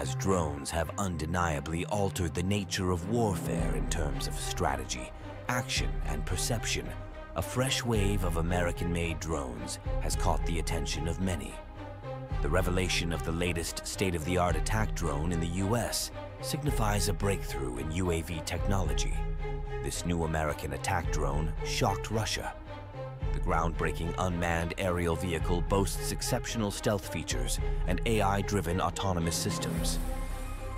as drones have undeniably altered the nature of warfare in terms of strategy, action, and perception, a fresh wave of American-made drones has caught the attention of many. The revelation of the latest state-of-the-art attack drone in the US signifies a breakthrough in UAV technology. This new American attack drone shocked Russia. The groundbreaking unmanned aerial vehicle boasts exceptional stealth features and AI-driven autonomous systems.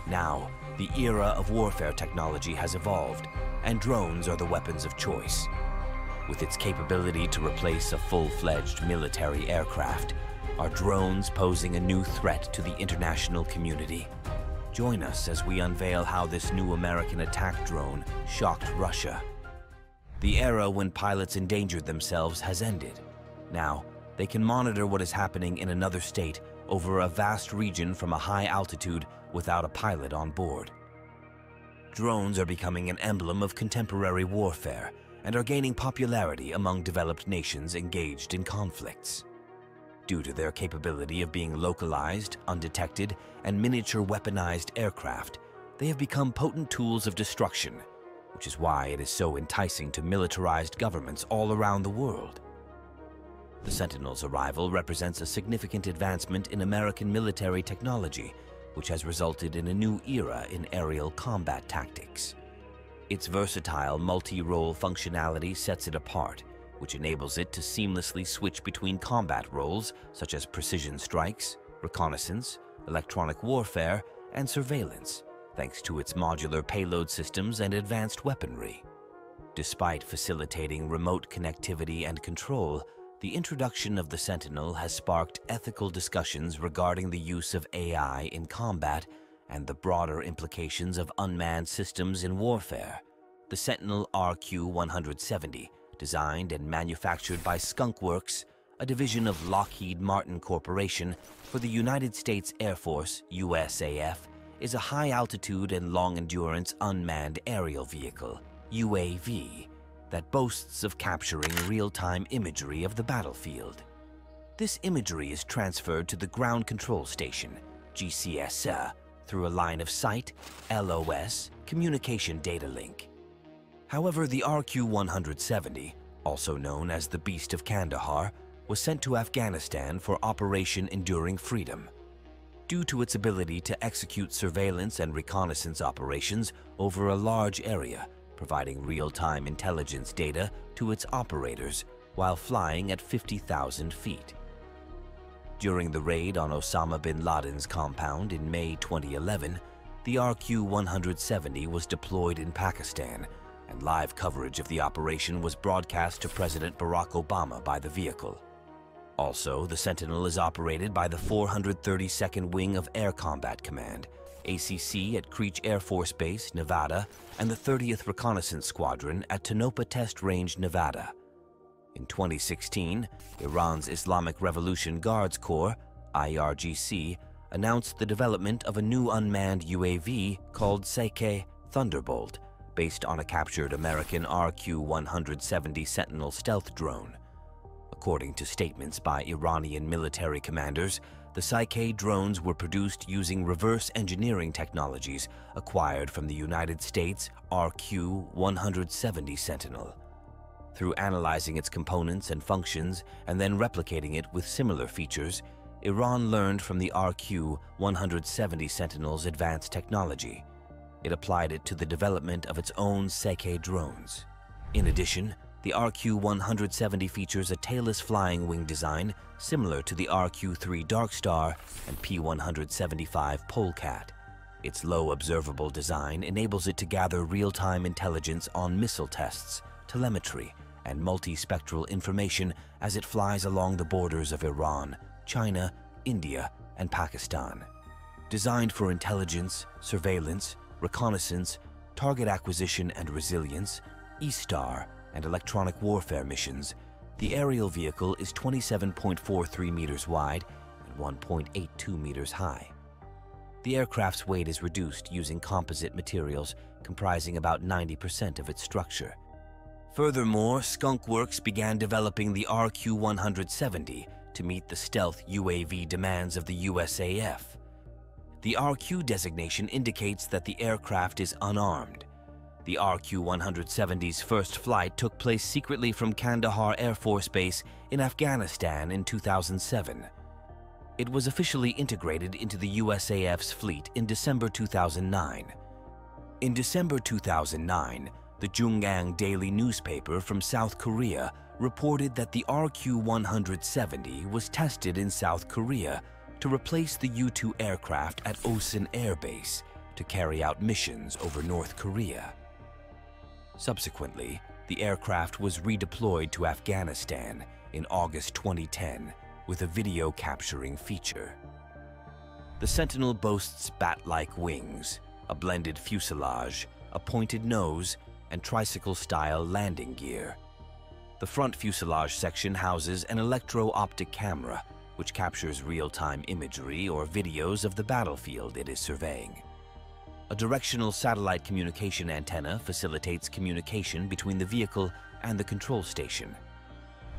Now, the era of warfare technology has evolved, and drones are the weapons of choice. With its capability to replace a full-fledged military aircraft, are drones posing a new threat to the international community? Join us as we unveil how this new American attack drone shocked Russia. The era when pilots endangered themselves has ended. Now, they can monitor what is happening in another state over a vast region from a high altitude without a pilot on board. Drones are becoming an emblem of contemporary warfare and are gaining popularity among developed nations engaged in conflicts. Due to their capability of being localized, undetected, and miniature weaponized aircraft, they have become potent tools of destruction, which is why it is so enticing to militarized governments all around the world. The Sentinel's arrival represents a significant advancement in American military technology, which has resulted in a new era in aerial combat tactics. Its versatile multi-role functionality sets it apart, which enables it to seamlessly switch between combat roles such as precision strikes, reconnaissance, electronic warfare, and surveillance, thanks to its modular payload systems and advanced weaponry. Despite facilitating remote connectivity and control, the introduction of the Sentinel has sparked ethical discussions regarding the use of AI in combat and the broader implications of unmanned systems in warfare. The Sentinel RQ-170, designed and manufactured by Skunk Works, a division of Lockheed Martin Corporation for the United States Air Force, USAF, is a high-altitude and long-endurance unmanned aerial vehicle, UAV, that boasts of capturing real-time imagery of the battlefield. This imagery is transferred to the Ground Control Station, GCS, through a line of sight, LOS, communication data link. However, the RQ-170, also known as the Beast of Kandahar, was sent to Afghanistan for Operation Enduring Freedom. Due to its ability to execute surveillance and reconnaissance operations over a large area, providing real-time intelligence data to its operators while flying at 50,000 feet. During the raid on Osama bin Laden's compound in May 2011, the RQ-170 was deployed in Pakistan, and live coverage of the operation was broadcast to President Barack Obama by the vehicle. Also, the Sentinel is operated by the 432nd Wing of Air Combat Command, ACC at Creech Air Force Base, Nevada, and the 30th Reconnaissance Squadron at Tonopah Test Range, Nevada. In 2016, Iran's Islamic Revolution Guards Corps, IRGC, announced the development of a new unmanned UAV called Psyche Thunderbolt, based on a captured American RQ-170 Sentinel stealth drone. According to statements by Iranian military commanders, the Psyche drones were produced using reverse engineering technologies acquired from the United States RQ-170 Sentinel. Through analyzing its components and functions and then replicating it with similar features, Iran learned from the RQ-170 Sentinel's advanced technology. It applied it to the development of its own Psyche drones. In addition, the RQ-170 features a tailless flying wing design similar to the RQ-3 Darkstar and P-175 Polecat. Its low observable design enables it to gather real-time intelligence on missile tests, telemetry, and multispectral information as it flies along the borders of Iran, China, India, and Pakistan. Designed for intelligence, surveillance, reconnaissance, target acquisition and resilience, E-Star, and electronic warfare missions, the aerial vehicle is 27.43 meters wide and 1.82 meters high. The aircraft's weight is reduced using composite materials comprising about 90% of its structure. Furthermore, Skunk Works began developing the RQ-170 to meet the stealth UAV demands of the USAF. The RQ designation indicates that the aircraft is unarmed. The RQ-170's first flight took place secretly from Kandahar Air Force Base in Afghanistan in 2007. It was officially integrated into the USAF's fleet in December 2009. In December 2009, the Jungang Daily newspaper from South Korea reported that the RQ-170 was tested in South Korea to replace the U-2 aircraft at Osan Air Base to carry out missions over North Korea. Subsequently, the aircraft was redeployed to Afghanistan in August 2010 with a video capturing feature. The Sentinel boasts bat-like wings, a blended fuselage, a pointed nose, and tricycle-style landing gear. The front fuselage section houses an electro-optic camera, which captures real-time imagery or videos of the battlefield it is surveying. A directional satellite communication antenna facilitates communication between the vehicle and the control station.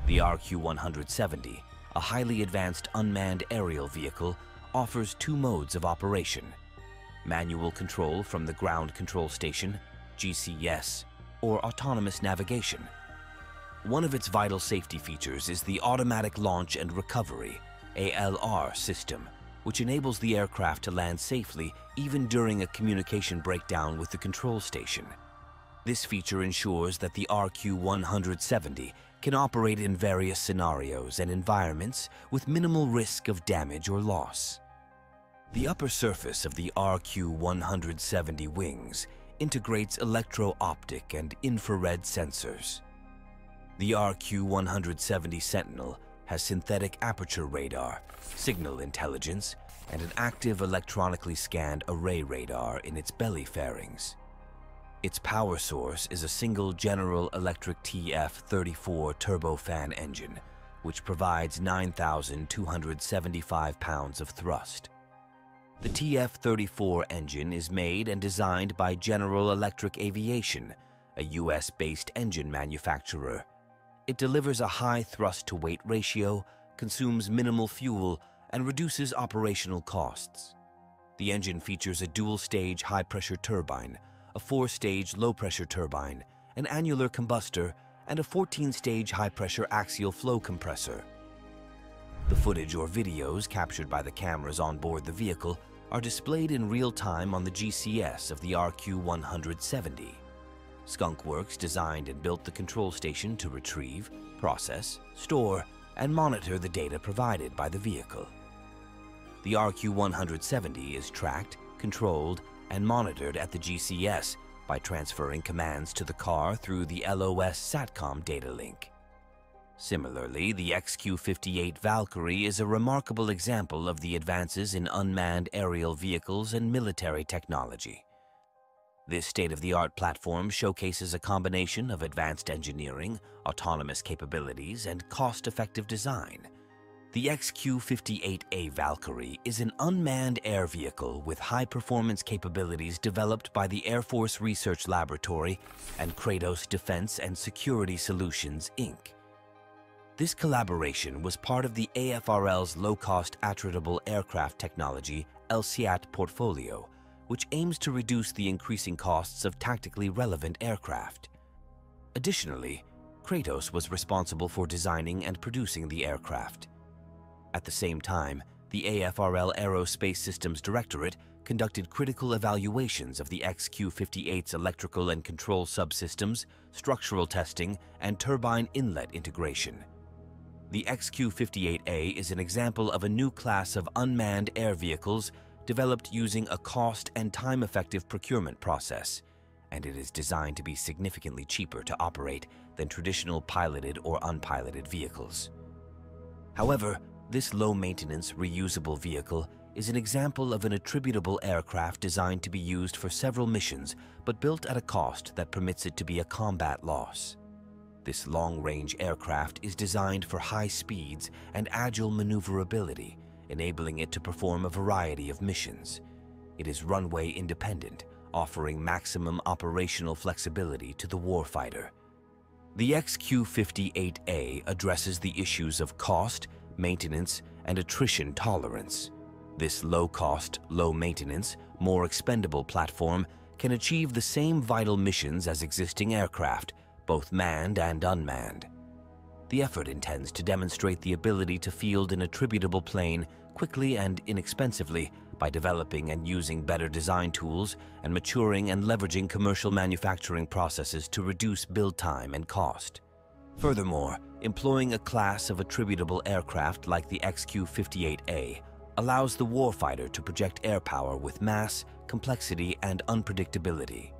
The RQ-170, a highly advanced unmanned aerial vehicle, offers two modes of operation: manual control from the ground control station, GCS, or autonomous navigation. One of its vital safety features is the Automatic Launch and Recovery, ALR system, which enables the aircraft to land safely even during a communication breakdown with the control station. This feature ensures that the RQ-170 can operate in various scenarios and environments with minimal risk of damage or loss. The upper surface of the RQ-170 wings integrates electro-optic and infrared sensors. The RQ-170 Sentinel has synthetic aperture radar, signal intelligence, and an active electronically scanned array radar in its belly fairings. Its power source is a single General Electric TF-34 turbofan engine, which provides 9,275 pounds of thrust. The TF-34 engine is made and designed by General Electric Aviation, a US-based engine manufacturer. It delivers a high thrust-to-weight ratio, consumes minimal fuel, and reduces operational costs. The engine features a dual-stage high-pressure turbine, a 4-stage low-pressure turbine, an annular combustor, and a 14-stage high-pressure axial flow compressor. The footage or videos captured by the cameras on board the vehicle are displayed in real time on the GCS of the RQ-170. Skunkworks designed and built the control station to retrieve, process, store, and monitor the data provided by the vehicle. The RQ-170 is tracked, controlled, and monitored at the GCS by transferring commands to the car through the LOS SATCOM data link. Similarly, the XQ-58 Valkyrie is a remarkable example of the advances in unmanned aerial vehicles and military technology. This state-of-the-art platform showcases a combination of advanced engineering, autonomous capabilities, and cost-effective design. The XQ-58A Valkyrie is an unmanned air vehicle with high-performance capabilities developed by the Air Force Research Laboratory and Kratos Defense and Security Solutions, Inc. This collaboration was part of the AFRL's low-cost attritable aircraft technology LCAT portfolio, which aims to reduce the increasing costs of tactically relevant aircraft. Additionally, Kratos was responsible for designing and producing the aircraft. At the same time, the AFRL Aerospace Systems Directorate conducted critical evaluations of the XQ-58's electrical and control subsystems, structural testing, and turbine inlet integration. The XQ-58A is an example of a new class of unmanned air vehicles developed using a cost- and time-effective procurement process, and it is designed to be significantly cheaper to operate than traditional piloted or unpiloted vehicles. However, this low-maintenance, reusable vehicle is an example of an attributable aircraft designed to be used for several missions, but built at a cost that permits it to be a combat loss. This long-range aircraft is designed for high speeds and agile maneuverability, enabling it to perform a variety of missions. It is runway independent, offering maximum operational flexibility to the warfighter. The XQ-58A addresses the issues of cost, maintenance, and attrition tolerance. This low-cost, low-maintenance, more expendable platform can achieve the same vital missions as existing aircraft, both manned and unmanned. The effort intends to demonstrate the ability to field an attributable plane quickly and inexpensively by developing and using better design tools and maturing and leveraging commercial manufacturing processes to reduce build time and cost. Furthermore, employing a class of attributable aircraft like the XQ-58A allows the warfighter to project air power with mass, complexity, and unpredictability.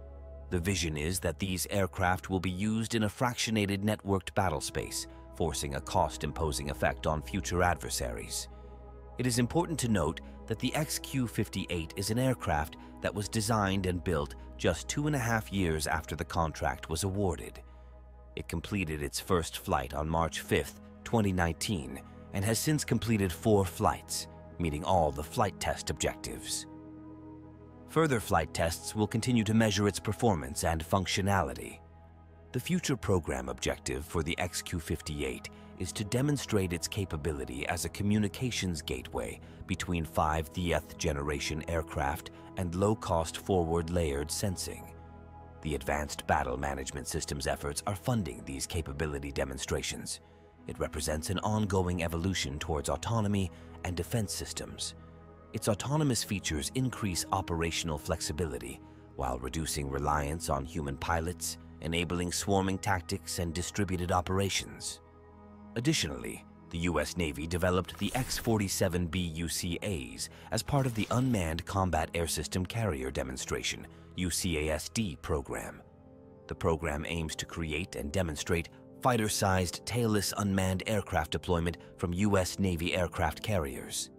The vision is that these aircraft will be used in a fractionated networked battle space, forcing a cost-imposing effect on future adversaries. It is important to note that the XQ-58 is an aircraft that was designed and built just 2.5 years after the contract was awarded. It completed its first flight on March 5, 2019, and has since completed 4 flights, meeting all the flight test objectives. Further flight tests will continue to measure its performance and functionality. The future program objective for the XQ-58 is to demonstrate its capability as a communications gateway between 5th generation aircraft and low-cost forward layered sensing. The Advanced Battle Management Systems efforts are funding these capability demonstrations. It represents an ongoing evolution towards autonomy and defense systems. Its autonomous features increase operational flexibility while reducing reliance on human pilots, enabling swarming tactics and distributed operations. Additionally, the U.S. Navy developed the X-47B UCAs as part of the Unmanned Combat Air System Carrier Demonstration UCASD program. The program aims to create and demonstrate fighter-sized tailless unmanned aircraft deployment from U.S. Navy aircraft carriers.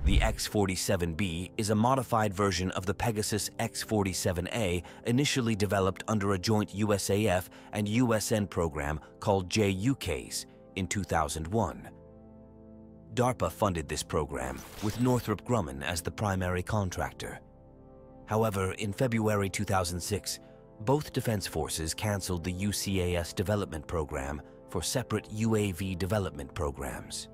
The X-47B is a modified version of the Pegasus X-47A initially developed under a joint USAF and USN program called JUCAS in 2001. DARPA funded this program with Northrop Grumman as the primary contractor. However, in February 2006, both defense forces canceled the UCAS development program for separate UAV development programs.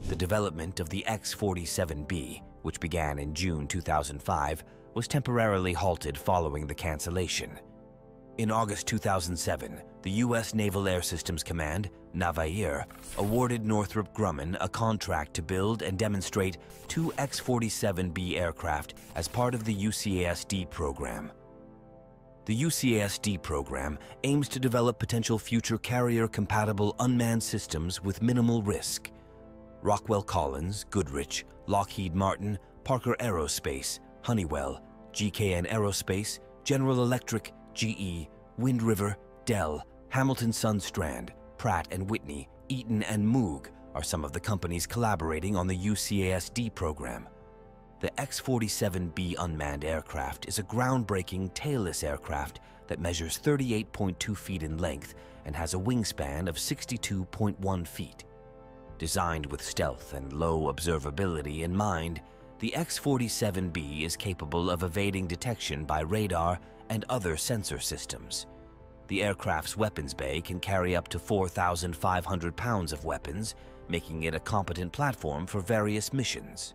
The development of the X-47B, which began in June 2005, was temporarily halted following the cancellation. In August 2007, the U.S. Naval Air Systems Command, NAVAIR, awarded Northrop Grumman a contract to build and demonstrate 2 X-47B aircraft as part of the UCASD program. The UCASD program aims to develop potential future carrier-compatible unmanned systems with minimal risk. Rockwell Collins, Goodrich, Lockheed Martin, Parker Aerospace, Honeywell, GKN Aerospace, General Electric, GE, Wind River, Dell, Hamilton Sundstrand, Pratt & Whitney, Eaton and Moog are some of the companies collaborating on the UCASD program. The X-47B unmanned aircraft is a groundbreaking tailless aircraft that measures 38.2 feet in length and has a wingspan of 62.1 feet. Designed with stealth and low observability in mind, the X-47B is capable of evading detection by radar and other sensor systems. The aircraft's weapons bay can carry up to 4,500 pounds of weapons, making it a competent platform for various missions.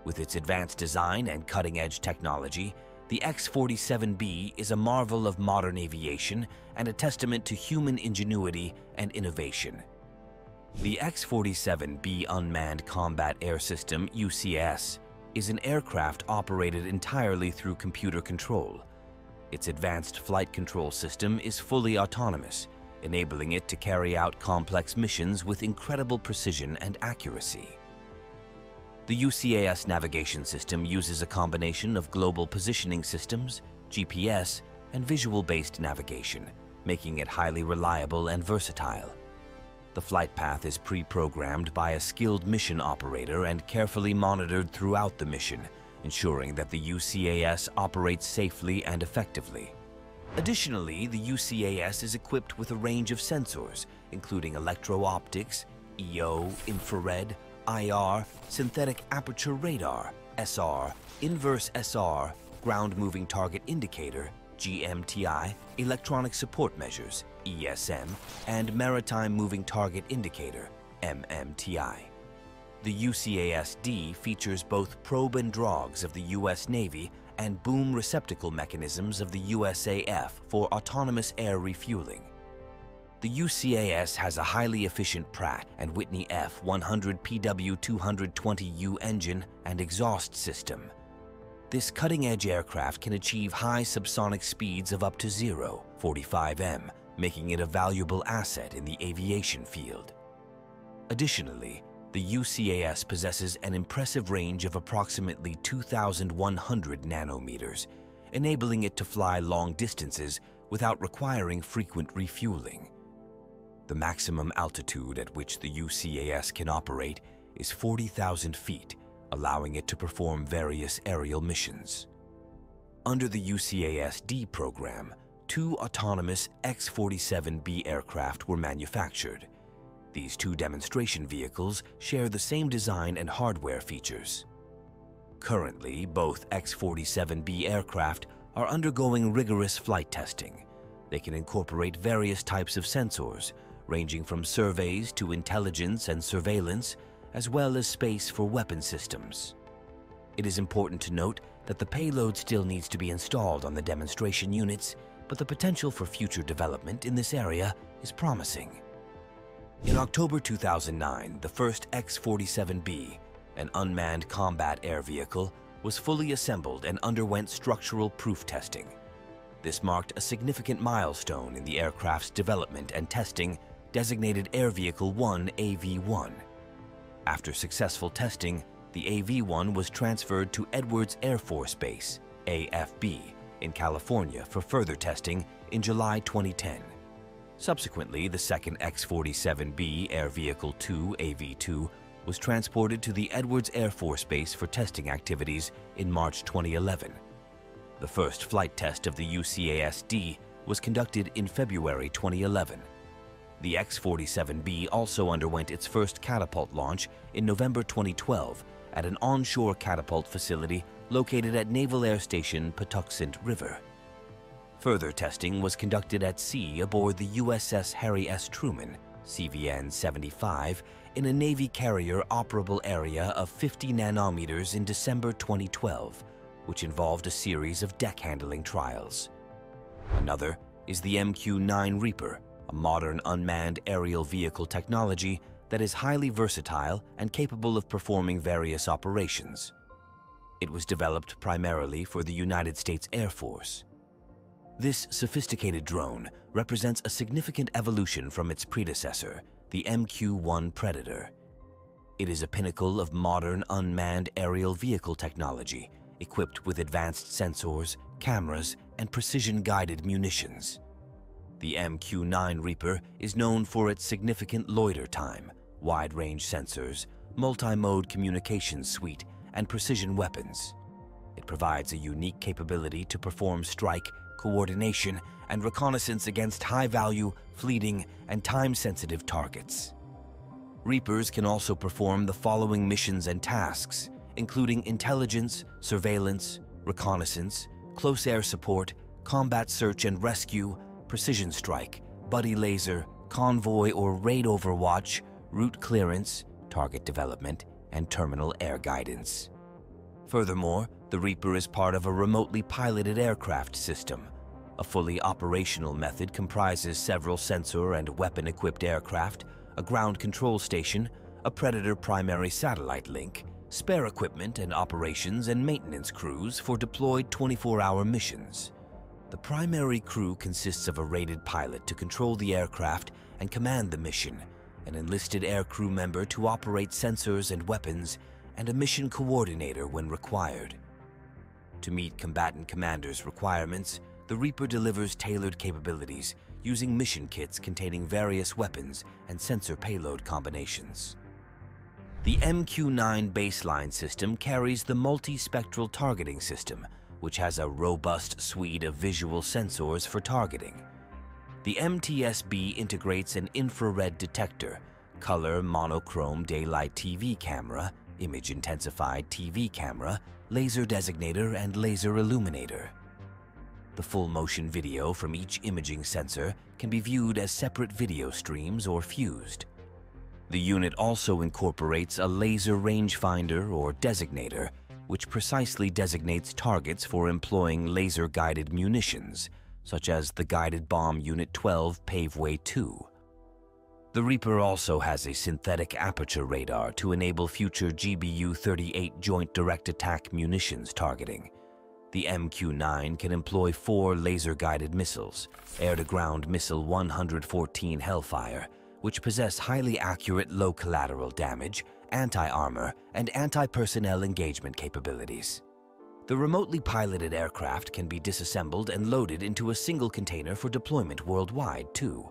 With its advanced design and cutting-edge technology, the X-47B is a marvel of modern aviation and a testament to human ingenuity and innovation. The X-47B Unmanned Combat Air System, UCAS, is an aircraft operated entirely through computer control. Its advanced flight control system is fully autonomous, enabling it to carry out complex missions with incredible precision and accuracy. The UCAS navigation system uses a combination of global positioning systems, GPS, and visual-based navigation, making it highly reliable and versatile. The flight path is pre-programmed by a skilled mission operator and carefully monitored throughout the mission, ensuring that the UCAS operates safely and effectively. Additionally, the UCAS is equipped with a range of sensors, including electro-optics, EO, infrared, IR, synthetic aperture radar, SR, inverse SR, ground moving target indicator, GMTI, electronic support measures, ESM, and maritime moving target indicator, MMTI. The UCAS-D features both probe and drogues of the U.S. Navy and boom receptacle mechanisms of the USAF for autonomous air refueling. The UCAS has a highly efficient Pratt & Whitney F100 PW220U engine and exhaust system. This cutting-edge aircraft can achieve high subsonic speeds of up to 45 m, making it a valuable asset in the aviation field. Additionally, the UCAS possesses an impressive range of approximately 2,100 nanometers, enabling it to fly long distances without requiring frequent refueling. The maximum altitude at which the UCAS can operate is 40,000 feet, allowing it to perform various aerial missions. Under the UCAS-D program, 2 autonomous X-47B aircraft were manufactured. These 2 demonstration vehicles share the same design and hardware features. Currently, both X-47B aircraft are undergoing rigorous flight testing. They can incorporate various types of sensors, ranging from surveys to intelligence and surveillance, as well as space for weapon systems. It is important to note that the payload still needs to be installed on the demonstration units, but the potential for future development in this area is promising. In October 2009, the first X-47B, an unmanned combat air vehicle, was fully assembled and underwent structural proof testing. This marked a significant milestone in the aircraft's development and testing, designated Air Vehicle 1 AV-1. After successful testing, the AV-1 was transferred to Edwards Air Force Base, AFB, in California for further testing in July 2010. Subsequently, the second X-47B Air Vehicle 2 AV-2 was transported to the Edwards Air Force Base for testing activities in March 2011. The first flight test of the UCAS-D was conducted in February 2011. The X-47B also underwent its first catapult launch in November 2012 at an onshore catapult facility located at Naval Air Station Patuxent River. Further testing was conducted at sea aboard the USS Harry S. Truman, CVN-75, in a Navy carrier operable area of 50 nanometers in December 2012, which involved a series of deck handling trials. Another is the MQ-9 Reaper, a modern unmanned aerial vehicle technology that is highly versatile and capable of performing various operations. It was developed primarily for the United States Air Force. This sophisticated drone represents a significant evolution from its predecessor, the MQ-1 Predator. It is a pinnacle of modern unmanned aerial vehicle technology, equipped with advanced sensors, cameras, and precision-guided munitions. The MQ-9 Reaper is known for its significant loiter time, wide-range sensors, multi-mode communications suite, and precision weapons. It provides a unique capability to perform strike, coordination, and reconnaissance against high-value, fleeting, and time-sensitive targets. Reapers can also perform the following missions and tasks, including intelligence, surveillance, reconnaissance, close air support, combat search and rescue, precision strike, buddy laser, convoy or raid overwatch, route clearance, target development, and terminal air guidance. Furthermore, the Reaper is part of a remotely piloted aircraft system. A fully operational method comprises several sensor and weapon-equipped aircraft, a ground control station, a Predator primary satellite link, spare equipment and operations and maintenance crews for deployed 24-hour missions. The primary crew consists of a rated pilot to control the aircraft and command the mission, an enlisted aircrew member to operate sensors and weapons, and a mission coordinator when required. To meet combatant commanders' requirements, the Reaper delivers tailored capabilities using mission kits containing various weapons and sensor payload combinations. The MQ-9 baseline system carries the multispectral targeting system, which has a robust suite of visual sensors for targeting. The MTSB integrates an infrared detector, color monochrome daylight TV camera, image-intensified TV camera, laser designator, and laser illuminator. The full-motion video from each imaging sensor can be viewed as separate video streams or fused. The unit also incorporates a laser rangefinder or designator, which precisely designates targets for employing laser-guided munitions, such as the Guided Bomb Unit 12 Paveway 2. The Reaper also has a synthetic aperture radar to enable future GBU-38 Joint Direct Attack munitions targeting. The MQ-9 can employ 4 laser-guided missiles, air-to-ground missile 114 Hellfire, which possess highly accurate low collateral damage, anti-armor, and anti-personnel engagement capabilities. The remotely piloted aircraft can be disassembled and loaded into a single container for deployment worldwide, too.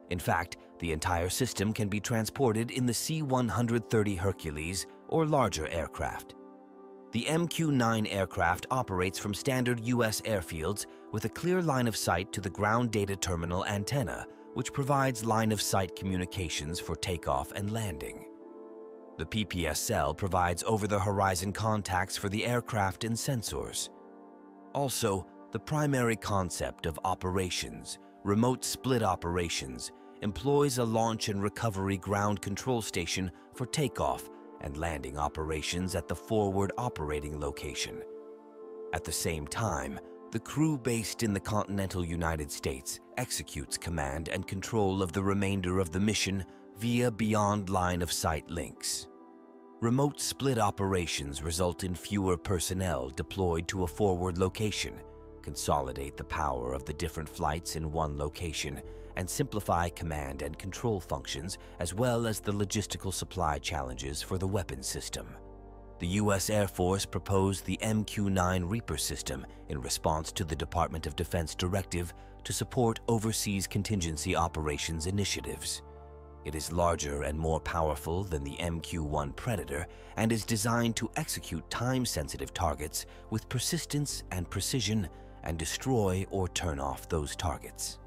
In fact, the entire system can be transported in the C-130 Hercules or larger aircraft. The MQ-9 aircraft operates from standard U.S. airfields with a clear line of sight to the ground data terminal antenna, which provides line-of-sight communications for takeoff and landing. The PPS cell provides over-the-horizon contacts for the aircraft and sensors. Also, the primary concept of operations, remote split operations, employs a launch and recovery ground control station for takeoff and landing operations at the forward operating location. At the same time, the crew based in the continental United States executes command and control of the remainder of the mission via beyond line-of-sight links. Remote split operations result in fewer personnel deployed to a forward location, consolidate the power of the different flights in one location, and simplify command and control functions as well as the logistical supply challenges for the weapon system. The U.S. Air Force proposed the MQ-9 Reaper system in response to the Department of Defense directive to support overseas contingency operations initiatives. It is larger and more powerful than the MQ-1 Predator and is designed to execute time-sensitive targets with persistence and precision and destroy or turn off those targets.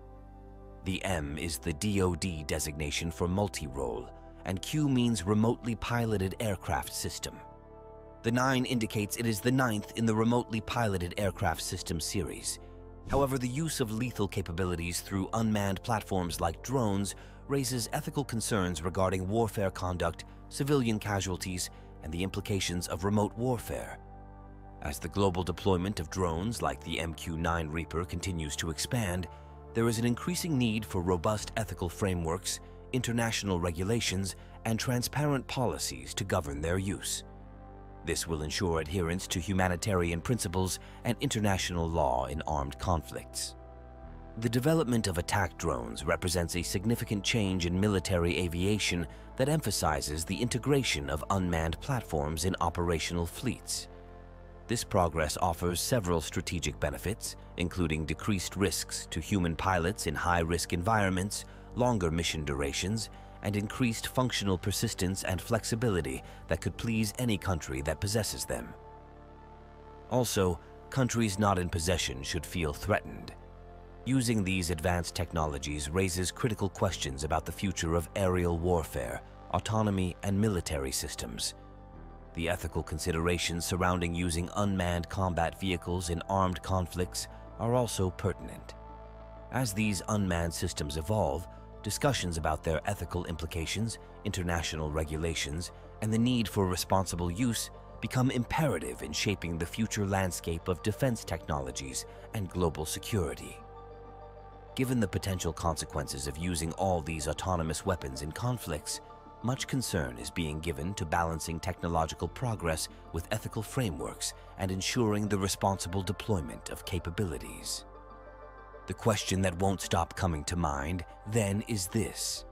The M is the DoD designation for multi-role, and Q means remotely piloted aircraft system. The 9 indicates it is the 9th in the remotely piloted aircraft system series. However, the use of lethal capabilities through unmanned platforms like drones raises ethical concerns regarding warfare conduct, civilian casualties, and the implications of remote warfare. As the global deployment of drones like the MQ-9 Reaper continues to expand, there is an increasing need for robust ethical frameworks, international regulations, and transparent policies to govern their use. This will ensure adherence to humanitarian principles and international law in armed conflicts. The development of attack drones represents a significant change in military aviation that emphasizes the integration of unmanned platforms in operational fleets. This progress offers several strategic benefits, including decreased risks to human pilots in high-risk environments, longer mission durations, and increased functional persistence and flexibility that could please any country that possesses them. Also, countries not in possession should feel threatened. Using these advanced technologies raises critical questions about the future of aerial warfare, autonomy, and military systems. The ethical considerations surrounding using unmanned combat vehicles in armed conflicts are also pertinent. As these unmanned systems evolve, discussions about their ethical implications, international regulations, and the need for responsible use become imperative in shaping the future landscape of defense technologies and global security. Given the potential consequences of using all these autonomous weapons in conflicts, much concern is being given to balancing technological progress with ethical frameworks and ensuring the responsible deployment of capabilities. The question that won't stop coming to mind then is this: